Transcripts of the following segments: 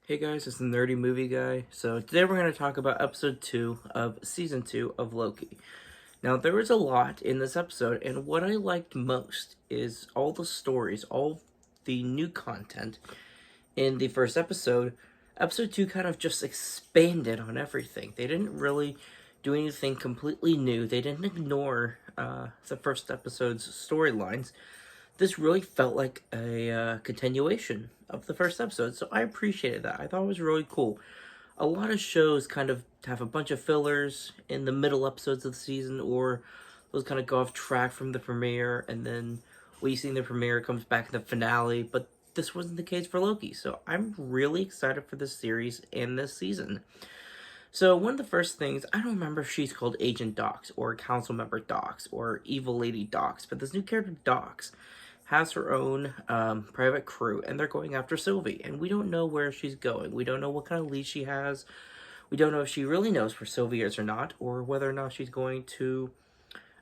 Hey guys, it's the Nerdy Movie Guy. So today we're going to talk about episode 2 of season 2 of Loki. Now there was a lot in this episode, and what I liked most is all the stories, all the new content in the first episode. Episode 2 kind of just expanded on everything. They didn't really do anything completely new. They didn't ignore the first episode's storylines. This really felt like a continuation of the first episode, so I appreciated that. I thought it was really cool. A lot of shows kind of have a bunch of fillers in the middle episodes of the season, or those kind of go off track from the premiere, and then what you see in the premiere comes back in the finale, but this wasn't the case for Loki, so I'm really excited for this series and this season. So one of the first things, I don't remember if she's called Agent Docs, or Council Member Docs, or Evil Lady Docs, but this new character Docs has her own private crew, and they're going after Sylvie, and we don't know where she's going. We don't know what kind of lead she has. We don't know if she really knows where Sylvie is or not, or whether or not she's going to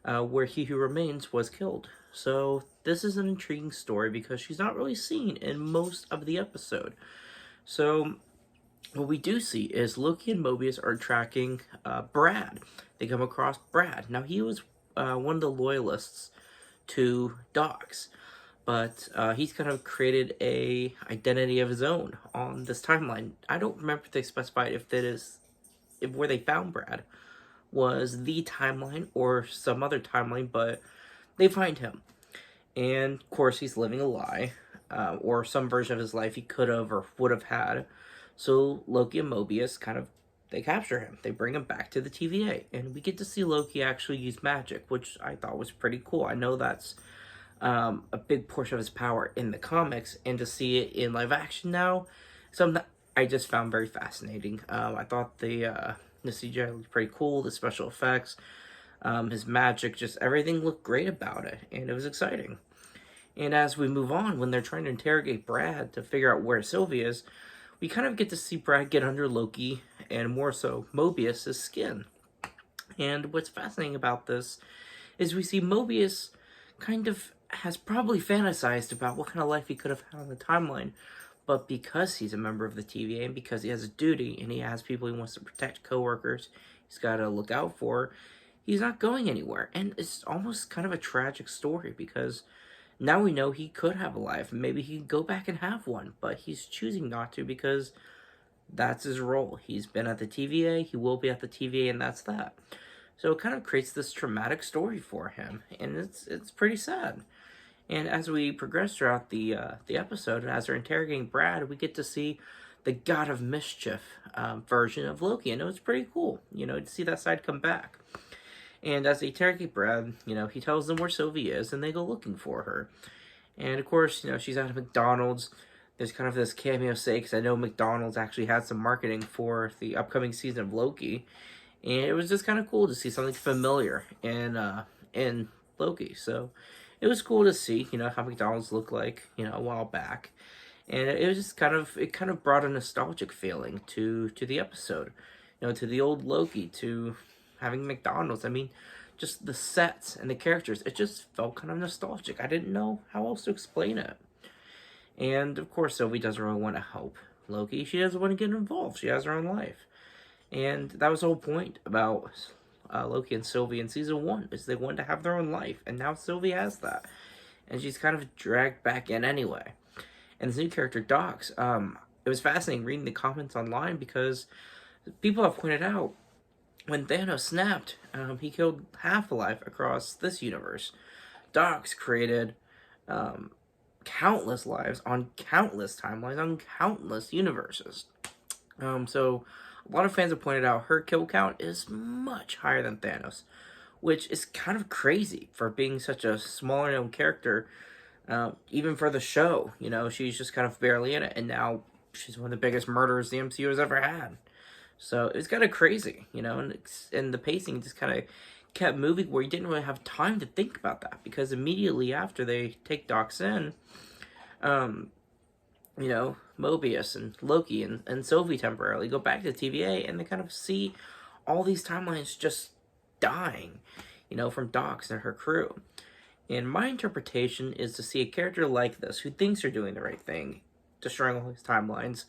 where He Who Remains was killed. So this is an intriguing story because she's not really seen in most of the episode. So what we do see is Loki and Mobius are tracking Brad. They come across Brad. Now he was one of the loyalists to Docs, but he's kind of created a identity of his own on this timeline. I don't remember if they specified if where they found Brad was the timeline or some other timeline, but they find him, and of course he's living a lie, or some version of his life he could have or would have had. So Loki and Mobius they capture him. They bring him back to the TVA, and we get to see Loki actually use magic, which I thought was pretty cool. I know that's a big portion of his power in the comics, and to see it in live action now, something that I just found very fascinating. I thought the CGI looked pretty cool, the special effects, his magic, just everything looked great about it, and it was exciting. And as we move on, when they're trying to interrogate Brad to figure out where Sylvie is, we kind of get to see Brad get under Loki, and more so Mobius' skin. And what's fascinating about this is we see Mobius kind of has probably fantasized about what kind of life he could have had on the timeline, but because he's a member of the TVA and because he has a duty and he has people he wants to protect, coworkers he's got to look out for, he's not going anywhere. And it's almost kind of a tragic story because now we know he could have a life, and maybe he could go back and have one, but he's choosing not to because that's his role. He's been at the TVA, he will be at the TVA, and that's that. So it kind of creates this traumatic story for him, and it's pretty sad. And as we progress throughout the episode, and as they're interrogating Brad, we get to see the God of Mischief version of Loki, and it was pretty cool, to see that side come back. And as they interrogate Brad, he tells them where Sylvie is, and they go looking for her. And of course, she's at a McDonald's. There's kind of this cameo say, because I know McDonald's actually had some marketing for the upcoming season of Loki. And it was just kind of cool to see something familiar in Loki. So it was cool to see, how McDonald's looked like, a while back. And it was just it kind of brought a nostalgic feeling to the episode. To the old Loki, to having McDonald's. I mean, just the sets and the characters, it just felt kind of nostalgic. I didn't know how else to explain it. And of course, Sylvie doesn't really want to help Loki. She doesn't want to get involved. She has her own life. And that was the whole point about Loki and Sylvie in season 1, is they wanted to have their own life. And now Sylvie has that. And she's kind of dragged back in anyway. And this new character, Docs, it was fascinating reading the comments online because people have pointed out when Thanos snapped, he killed half-life across this universe. Docs created countless lives on countless timelines, on countless universes. So a lot of fans have pointed out her kill count is much higher than Thanos, which is kind of crazy for being such a smaller known character, even for the show. She's just kind of barely in it, and now she's one of the biggest murderers the MCU has ever had. So it was kind of crazy, and the pacing just kind of kept moving where you didn't really have time to think about that, because immediately after they take Docs in, Mobius and Loki and Sylvie temporarily go back to TVA, and they kind of see all these timelines just dying, from Docs and her crew. And my interpretation is to see a character like this, who thinks they're doing the right thing, destroying all these timelines,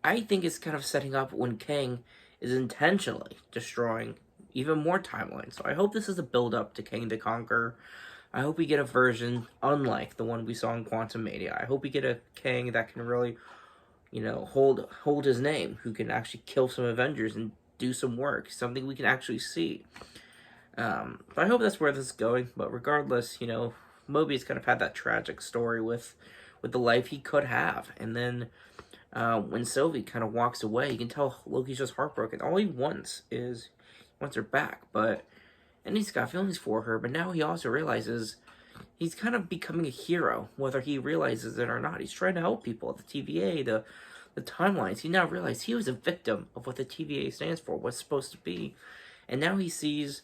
I think it's kind of setting up when Kang is intentionally destroying even more timelines. So I hope this is a build up to Kang the Conqueror. I hope we get a version unlike the one we saw in Quantum Mania. I hope we get a Kang that can really, hold his name, who can actually kill some Avengers and do some work, something we can actually see. But I hope that's where this is going. But regardless, Mobius kind of had that tragic story with the life he could have, and then when Sylvie kind of walks away, you can tell Loki's just heartbroken. All he wants is her back, and he's got feelings for her. But now he also realizes he's kind of becoming a hero, whether he realizes it or not. He's trying to help people. The TVA, the timelines. He now realized he was a victim of what the TVA stands for, what's supposed to be, and now he sees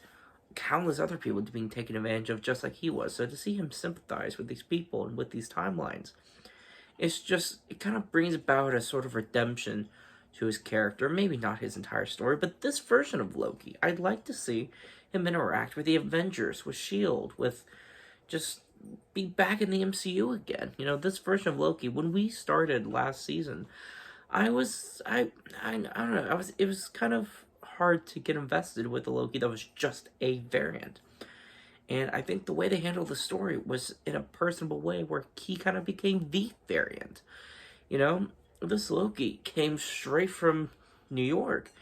countless other people being taken advantage of just like he was. So to see him sympathize with these people and with these timelines, it kind of brings about a sort of redemption to his character. Maybe not his entire story, but this version of Loki. I'd like to see him interact with the Avengers, with S.H.I.E.L.D., with just be back in the MCU again. This version of Loki, when we started last season, I don't know, it was kind of hard to get invested with the Loki that was just a variant. And I think the way they handled the story was in a personable way where he kind of became the variant. This Loki came straight from New York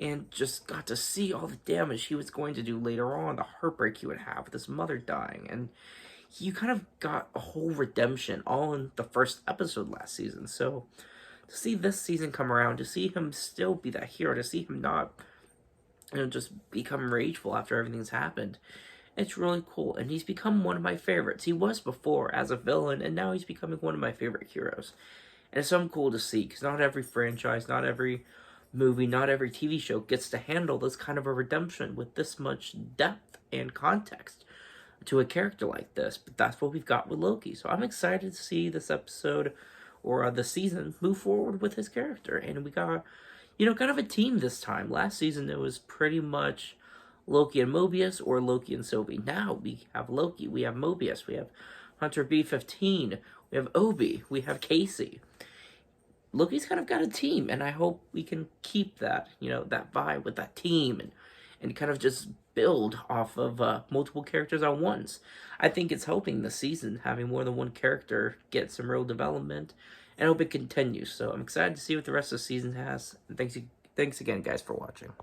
and just got to see all the damage he was going to do later on, the heartbreak he would have with his mother dying. And you kind of got a whole redemption all in the first episode last season. So to see this season come around, to see him still be that hero, to see him not, just become rageful after everything's happened, it's really cool. And he's become one of my favorites. He was before as a villain, and now he's becoming one of my favorite heroes. And it's so cool to see, because not every franchise, not every movie, not every TV show gets to handle this kind of a redemption with this much depth and context to a character like this. But that's what we've got with Loki. So I'm excited to see this episode or the season move forward with his character. And we got, kind of a team this time. Last season, it was pretty much Loki and Mobius or Loki and Sylvie. Now we have Loki, we have Mobius, we have Hunter B-15, we have Obi, we have Casey. Loki's kind of got a team, and I hope we can keep that, that vibe with that team and kind of just build off of multiple characters at once. I think it's helping the season, having more than one character get some real development, and I hope it continues. So I'm excited to see what the rest of the season has. And thanks again, guys, for watching.